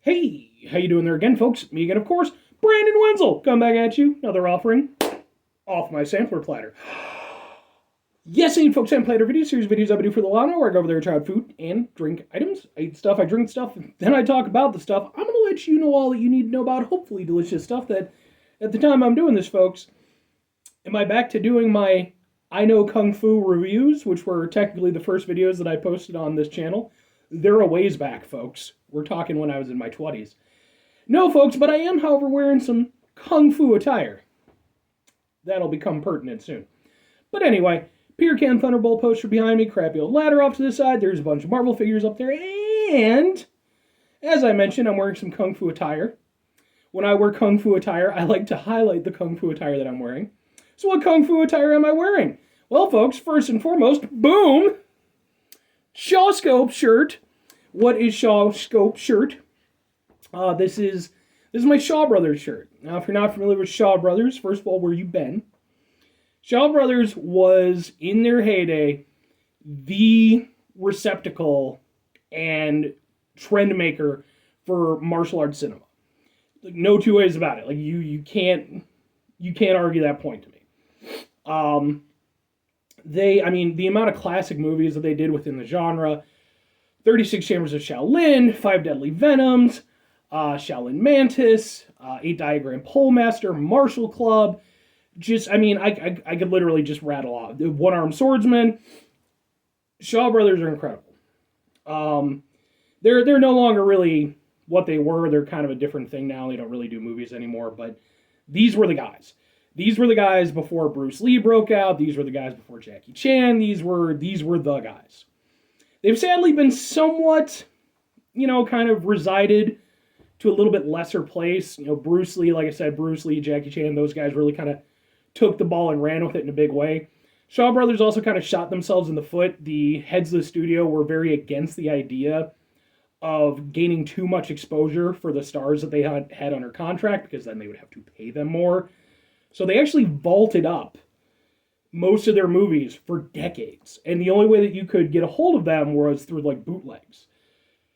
Hey, how you doing there again, folks? Me again, of course, Brandon Wenzel. Come back at you. Another offering off my sampler platter. Yes, indeed, folks, I'm Platter video series videos I do for the Lano, where I go over there and try out food and drink items. I eat stuff, I drink stuff, then I talk about the stuff. I'm going to let you know all that you need to know about hopefully delicious stuff that, at the time I'm doing this, folks, am I back to doing my I Know Kung Fu reviews, which were technically the first videos that I posted on this channel. They're a ways back, folks. We're talking when I was in my 20s. No, folks, but I am, however, wearing some Kung Fu attire. That'll become pertinent soon. But anyway, Beer Can Thunderbolt poster behind me, crappy old ladder off to the side, there's a bunch of Marvel figures up there, and, as I mentioned, I'm wearing some Kung Fu attire. When I wear Kung Fu attire, I like to highlight the Kung Fu attire that I'm wearing. So what Kung Fu attire am I wearing? Well, folks, first and foremost, boom! Shaw Scope shirt. What is Shaw Scope shirt? This is my Shaw Brothers shirt. Now, if you're not familiar with Shaw Brothers, first of all, where you been? Shaw Brothers was, in their heyday, the receptacle and trend maker for martial arts cinema. Like, no two ways about it. Like, you can't argue that point to me. The amount of classic movies that they did within the genre, 36 Chambers of Shaolin, 5 Deadly Venoms, Shaolin Mantis, 8 Diagram Pole Master, Martial Club. I could literally just rattle off. The One-Armed Swordsman. Shaw Brothers are incredible. They're no longer really what they were. They're kind of a different thing now. They don't really do movies anymore, but these were the guys. These were the guys before Bruce Lee broke out. These were the guys before Jackie Chan. These were the guys. They've sadly been somewhat, kind of resided to a little bit lesser place. Bruce Lee, like I said, Bruce Lee, Jackie Chan, those guys really kind of took the ball and ran with it in a big way. Shaw Brothers also kind of shot themselves in the foot. The heads of the studio were very against the idea of gaining too much exposure for the stars that they had under contract, because then they would have to pay them more. So they actually vaulted up most of their movies for decades. And the only way that you could get a hold of them was through bootlegs.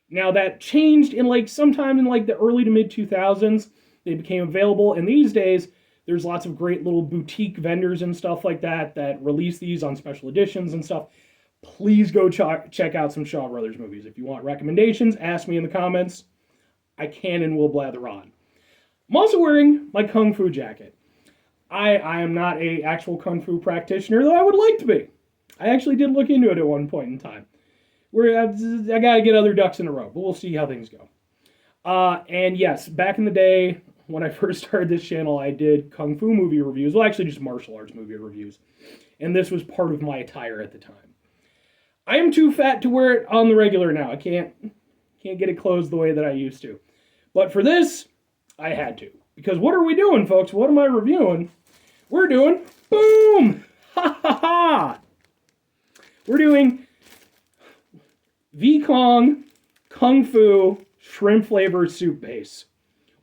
Now that changed in sometime in the early to mid 2000s. They became available, and these days there's lots of great little boutique vendors and stuff like that release these on special editions and stuff. Please go check out some Shaw Brothers movies. If you want recommendations, ask me in the comments. I can and will blather on. I'm also wearing my Kung Fu jacket. I am not an actual Kung Fu practitioner, though I would like to be. I actually did look into it at one point in time. I gotta get other ducks in a row, but we'll see how things go. And yes, back in the day, when I first started this channel, I did Kung Fu movie reviews. Well, actually just martial arts movie reviews. And this was part of my attire at the time. I am too fat to wear it on the regular now. I can't get it closed the way that I used to. But for this, I had to. Because what are we doing, folks? What am I reviewing? We're doing, boom! Ha ha ha! We're doing Vkong Kung Fu Shrimp Flavor Soup Base.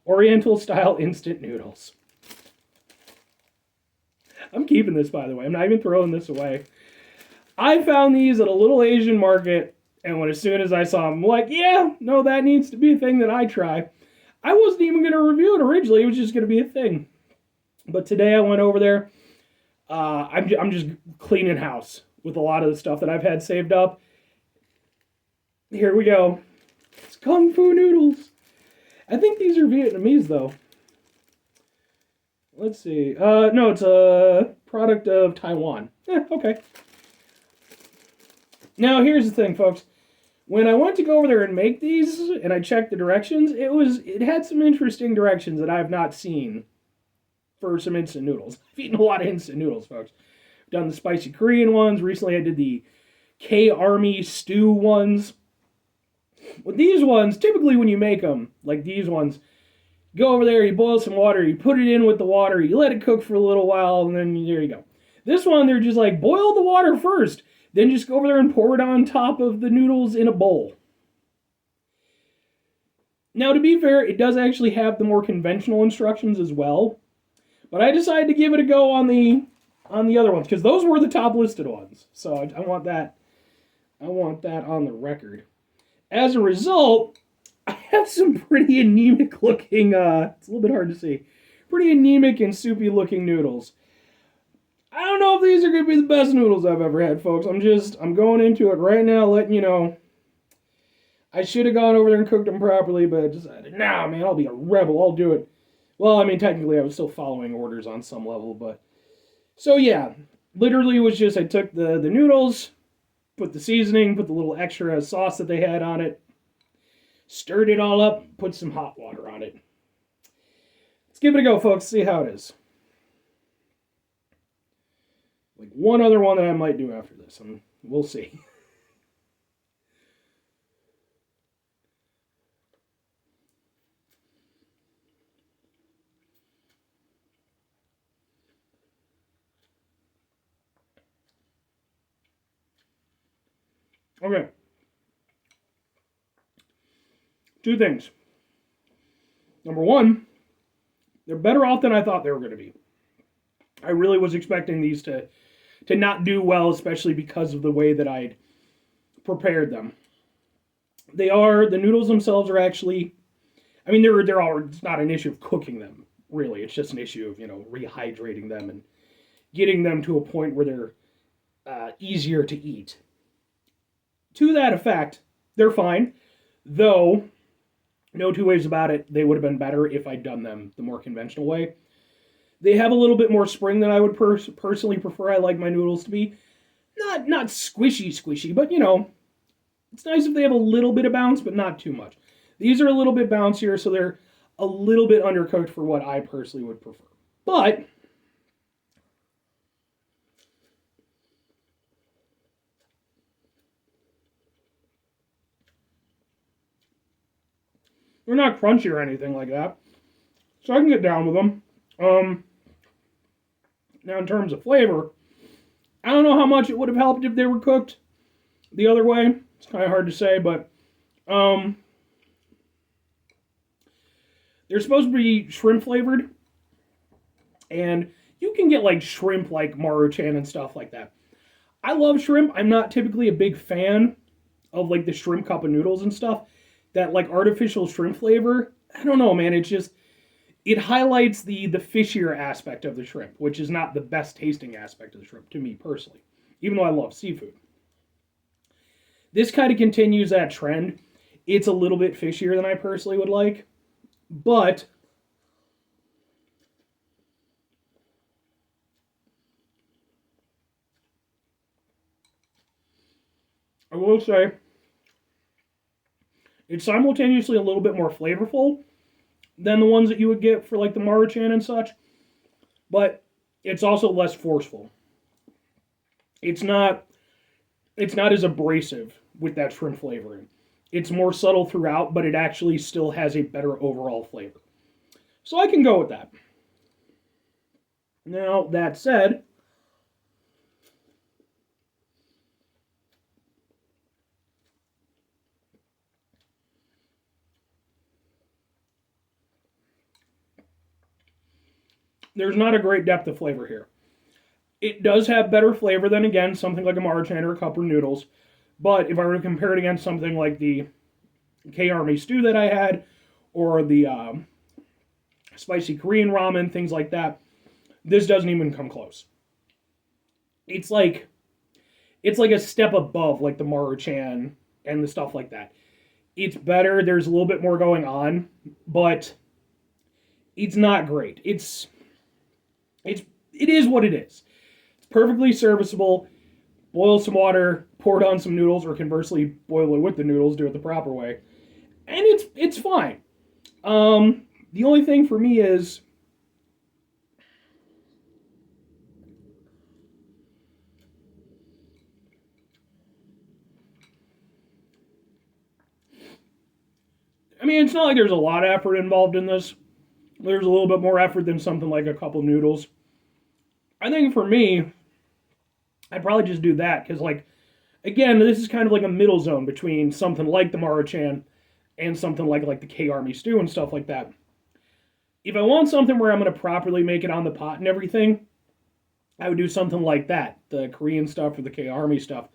Oriental style instant noodles. I'm keeping this, by the way. I'm not even throwing this away. I found these at a little Asian market, and as soon as I saw them, I'm like, yeah, no, that needs to be a thing that I try. I wasn't even going to review it originally. It was just going to be a thing. But today I went over there. I'm just cleaning house with a lot of the stuff that I've had saved up. Here we go. It's Kung Fu noodles. I think these are Vietnamese, though. Let's see. No, it's a product of Taiwan. Okay. Now, here's the thing, folks. When I went to go over there and make these, and I checked the directions, it had some interesting directions that I have not seen for some instant noodles. I've eaten a lot of instant noodles, folks. I've done the spicy Korean ones. Recently, I did the K-Army stew ones. With these ones, typically when you make them, like these ones, you go over there, you boil some water, you put it in with the water, you let it cook for a little while, and then there you go. This one, they're just like, boil the water first. Then just go over there and pour it on top of the noodles in a bowl. Now, to be fair, it does actually have the more conventional instructions as well. But I decided to give it a go on the other ones, because those were the top listed ones. So I want that on the record. As a result, I have some pretty anemic looking, it's a little bit hard to see, pretty anemic and soupy looking noodles. I don't know if these are going to be the best noodles I've ever had, folks. I'm going into it right now, letting you know. I should have gone over there and cooked them properly, but I decided, nah, man, I'll be a rebel. I'll do it. Well, I mean, technically, I was still following orders on some level, but. So, yeah, literally it was just I took the noodles, put the seasoning, put the little extra sauce that they had on it, stirred it all up, put some hot water on it. Let's give it a go, folks, see how it is. Like one other one that I might do after this, and we'll see. Okay. Two things. Number one, they're better off than I thought they were going to be. I really was expecting these to not do well, especially because of the way that I'd prepared them. The noodles themselves are actually, I mean, it's not an issue of cooking them, really. It's just an issue of, rehydrating them and getting them to a point where they're easier to eat. To that effect, they're fine, though, no two ways about it, they would have been better if I'd done them the more conventional way. They have a little bit more spring than I would personally prefer. I like my noodles to be not squishy, but it's nice if they have a little bit of bounce, but not too much. These are a little bit bouncier, so they're a little bit undercooked for what I personally would prefer. But they're not crunchy or anything like that, so I can get down with them. Now, in terms of flavor, I don't know how much it would have helped if they were cooked the other way. It's kind of hard to say, but they're supposed to be shrimp flavored, and you can get like shrimp like Maruchan and stuff like that. I love shrimp. I'm not typically a big fan of like the shrimp cup of noodles and stuff. That like artificial shrimp flavor, I don't know, man. It highlights the fishier aspect of the shrimp, which is not the best tasting aspect of the shrimp to me personally, even though I love seafood. This kind of continues that trend. It's a little bit fishier than I personally would like, but I will say it's simultaneously a little bit more flavorful than the ones that you would get for like the Maruchan and such, but it's also less forceful. It's not as abrasive with that shrimp flavoring. It's more subtle throughout, but it actually still has a better overall flavor. So I can go with that. Now, that said, there's not a great depth of flavor here. It does have better flavor than, again, something like a Maruchan or a cup of noodles. But if I were to compare it against something like the K-Army stew that I had, or the spicy Korean ramen, things like that, this doesn't even come close. It's like a step above like the Maruchan and the stuff like that. It's better. There's a little bit more going on, but it's not great. It is what it is. It's perfectly serviceable. Boil some water, pour it on some noodles, or conversely, boil it with the noodles, do it the proper way. And it's fine. The only thing for me is it's not like there's a lot of effort involved in this. There's a little bit more effort than something like a couple noodles. I think for me, I'd probably just do that, because, like, again, this is kind of like a middle zone between something like the Maruchan and something like the K-Army stew and stuff like that. If I want something where I'm going to properly make it on the pot and everything, I would do something like that, the Korean stuff or the K-Army stuff.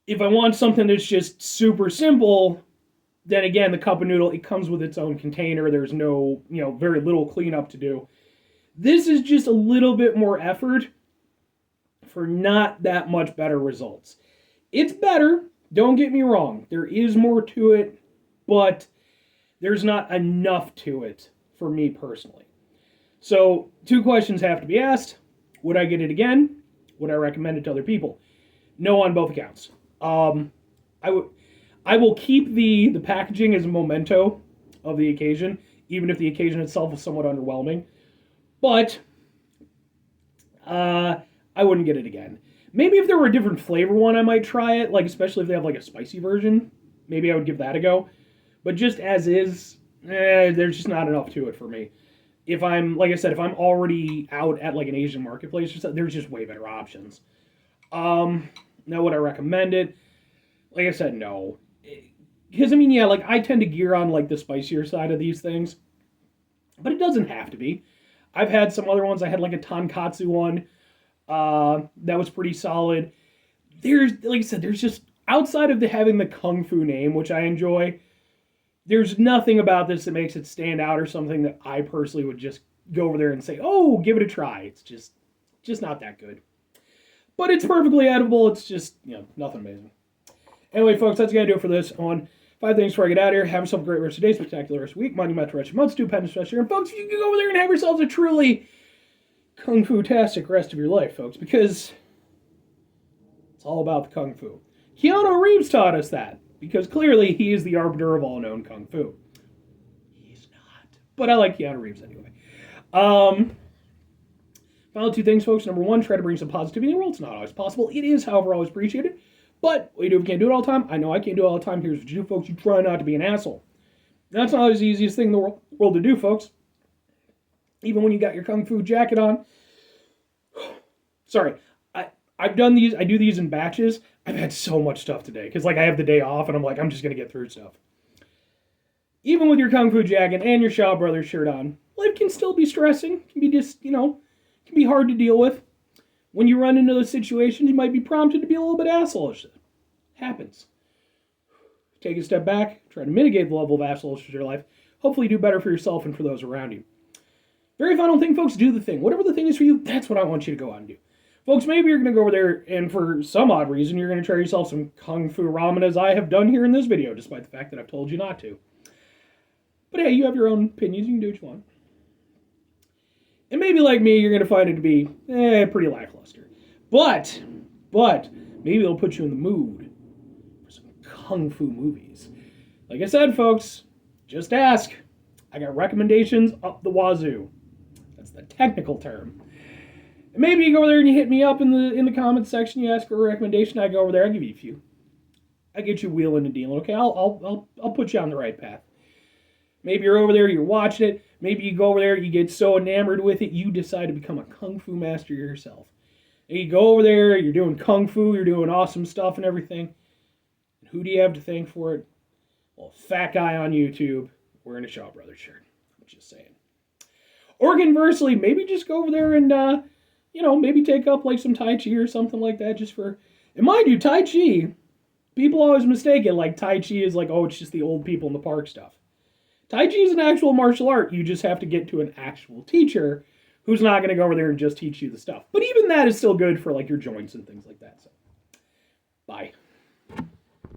If I want something that's just super simple, Then again, the cup of noodle, it comes with its own container. There's no, very little cleanup to do. This is just a little bit more effort for not that much better results. It's better, don't get me wrong. There is more to it, but there's not enough to it for me personally. So, 2 questions have to be asked. Would I get it again? Would I recommend it to other people? No on both accounts. I will keep the packaging as a memento of the occasion, even if the occasion itself is somewhat underwhelming. But I wouldn't get it again. Maybe if there were a different flavor one, I might try it. Like, especially if they have like a spicy version, maybe I would give that a go. But just as is, there's just not enough to it for me. If I'm, like I said, if I'm already out at like an Asian marketplace or something, there's just way better options. Now, would I recommend it? Like I said, no. Because, I mean, yeah, like, I tend to gear on, like, the spicier side of these things. But it doesn't have to be. I've had some other ones. I had, like, a tonkatsu one. That was pretty solid. There's, like I said, there's just, outside of having the Kung Fu name, which I enjoy, there's nothing about this that makes it stand out or something that I personally would just go over there and say, oh, give it a try. It's just not that good. But it's perfectly edible. It's just, nothing amazing. Anyway, folks, that's going to do it for this on 5 things before I get out of here. Have yourself a great rest of the day, spectacular rest of the week, monumental rest of your month, stupendous rest of your year. And folks, you can go over there and have yourselves a truly Kung Fu-tastic rest of your life, folks, because it's all about the Kung Fu. Keanu Reeves taught us that, because clearly he is the arbiter of all known Kung Fu. He's not. But I like Keanu Reeves anyway. Final 2 things, folks. Number 1, try to bring some positivity in the world. It's not always possible. It is, however, always appreciated. But what you do if you can't do it all the time? I know I can't do it all the time. Here's what you do, folks. You try not to be an asshole. That's not always the easiest thing in the world to do, folks. Even when you got your Kung Fu jacket on. Sorry. I've done these. I do these in batches. I've had so much stuff today. Because, like, I have the day off, and I'm like, I'm just going to get through stuff. Even with your Kung Fu jacket and your Shaw Brothers shirt on, life can still be stressing. Can be just, can be hard to deal with. When you run into those situations, you might be prompted to be a little bit assholeish. Happens. Take a step back, try to mitigate the level of assholeish in your life. Hopefully do better for yourself and for those around you. Very final thing, folks, do the thing. Whatever the thing is for you, that's what I want you to go out and do. Folks, maybe you're going to go over there and for some odd reason, you're going to try yourself some Kung Fu Ramen as I have done here in this video, despite the fact that I've told you not to. But hey, you have your own opinions. You can do what you want. And maybe like me, you're going to find it to be pretty lackluster. But maybe it'll put you in the mood for some Kung Fu movies. Like I said, folks, just ask. I got recommendations up the wazoo. That's the technical term. And maybe you go over there and you hit me up in the comments section. You ask for a recommendation. I go over there. I give you a few. I get you wheeling and dealing. Okay, I'll put you on the right path. Maybe you're over there, you're watching it. Maybe you go over there, you get so enamored with it, you decide to become a Kung Fu master yourself. And you go over there, you're doing Kung Fu, you're doing awesome stuff and everything. And who do you have to thank for it? Well, a fat guy on YouTube wearing a Shaw Brothers shirt. I'm just saying. Or conversely, maybe just go over there and, maybe take up like some Tai Chi or something like that just for... And mind you, Tai Chi, people always mistake it like Tai Chi is like, oh, it's just the old people in the park stuff. Tai Chi is an actual martial art. You just have to get to an actual teacher who's not going to go over there and just teach you the stuff. But even that is still good for like your joints and things like that. So, bye.